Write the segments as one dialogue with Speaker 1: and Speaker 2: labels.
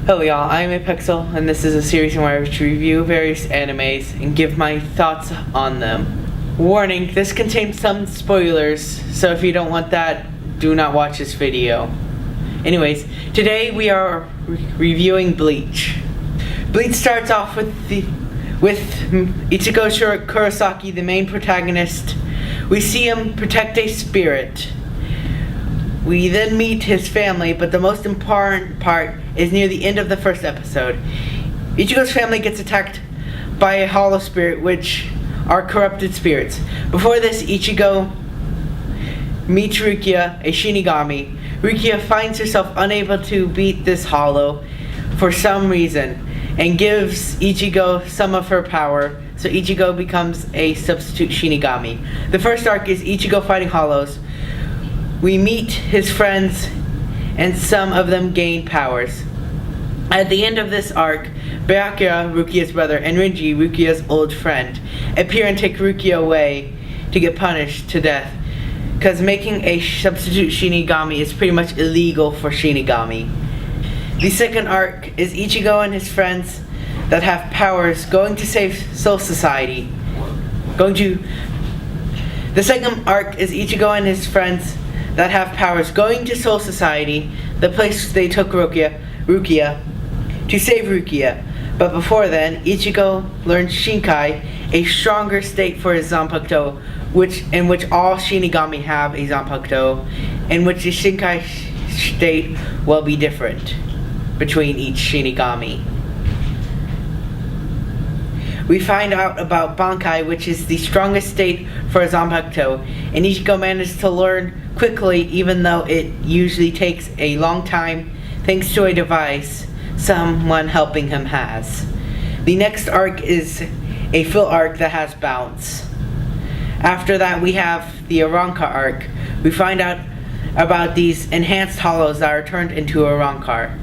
Speaker 1: Hello y'all, I'm Apexel, and this is a series where I review various animes and give my thoughts on them. Warning, this contains some spoilers, so if you don't want that, do not watch this video. Anyways, today we are reviewing Bleach. Bleach starts off with Ichigo Kurosaki, the main protagonist. We see him protect a spirit. We then meet his family, but the most important part is near the end of the first episode. Ichigo's family gets attacked by a hollow spirit, which are corrupted spirits. Before this, Ichigo meets Rukia, a Shinigami. Rukia finds herself unable to beat this hollow for some reason and gives Ichigo some of her power, so Ichigo becomes a substitute Shinigami. The first arc is Ichigo fighting hollows. We meet his friends, and some of them gain powers. At the end of this arc, Byakuya, Rukia's brother, and Renji, Rukia's old friend, appear and take Rukia away to get punished to death, because making a substitute Shinigami is pretty much illegal for Shinigami. The second arc is Ichigo and his friends that have powers going to save Soul Society. The second arc is Ichigo and his friends that have powers going to Soul Society, the place they took Rukia, to save Rukia. But before then, Ichigo learns Shinkai, a stronger state for his Zanpakuto, in which all Shinigami have a Zanpakuto, in which the Shinkai state will be different between each Shinigami. We find out about Bankai, which is the strongest state for a Zanpakuto, and Ichigo manages to learn quickly, even though it usually takes a long time, thanks to a device someone helping him has. The next arc is a fill arc that has bounce. After that, we have the Arrancar arc. We find out about these enhanced hollows that are turned into Arrancar.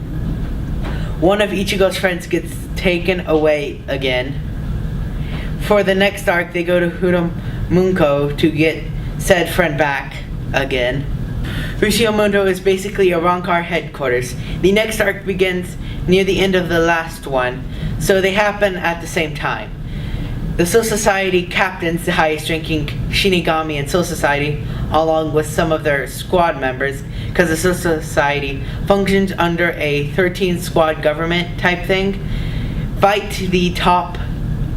Speaker 1: One of Ichigo's friends gets taken away again. For the next arc, they go to Hudamunko to get said friend back again. Rushiamundo is basically Arrancar headquarters. The next arc begins near the end of the last one, so they happen at the same time. The Soul Society captains the highest ranking Shinigami in Soul Society, along with some of their squad members, because the Soul Society functions under a 13 squad government type thing, fight the top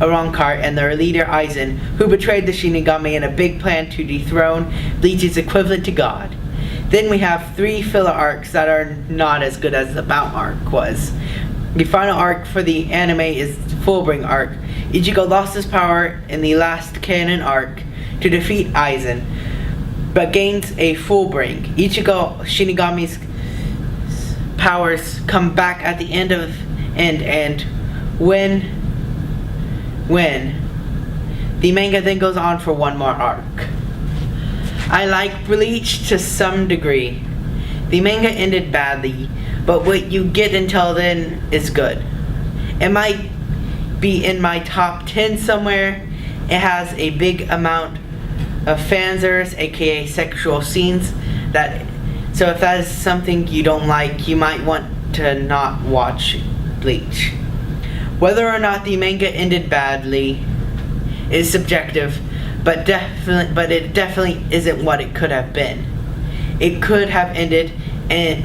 Speaker 1: Arrancar and their leader Aizen, who betrayed the Shinigami in a big plan to dethrone Bleach's equivalent to God. Then we have 3 filler arcs that are not as good as the Bout arc was. The final arc for the anime is Fullbring arc. Ichigo lost his power in the last canon arc to defeat Aizen, but gains a Fullbring. Ichigo Shinigami's powers come back at the end and when the manga then goes on for one more arc. I like Bleach to some degree. The manga ended badly, but what you get until then is good. It might be in my top 10 somewhere. It has a big amount of fanservice, aka sexual scenes, so if that is something you don't like, you might want to not watch Bleach. Whether or not the manga ended badly is subjective, but it definitely isn't what it could have been. It could have ended it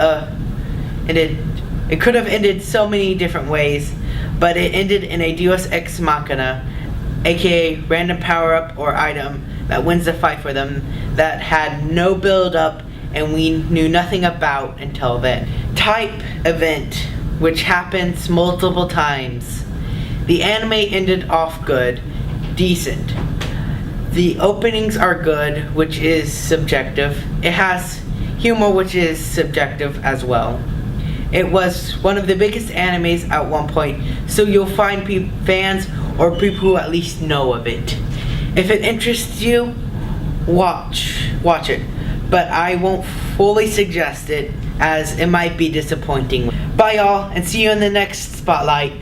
Speaker 1: could have ended so many different ways, but it ended in a Deus Ex Machina, aka random power-up or item that wins the fight for them, that had no build-up and we knew nothing about until then. Type event, which happens multiple times. The anime ended off good, decent. The openings are good, which is subjective. It has humor, which is subjective as well. It was one of the biggest animes at one point, so you'll find fans or people who at least know of it. If it interests you, watch it, but I won't fully suggest it, as it might be disappointing. Bye y'all, and see you in the next Spotlight.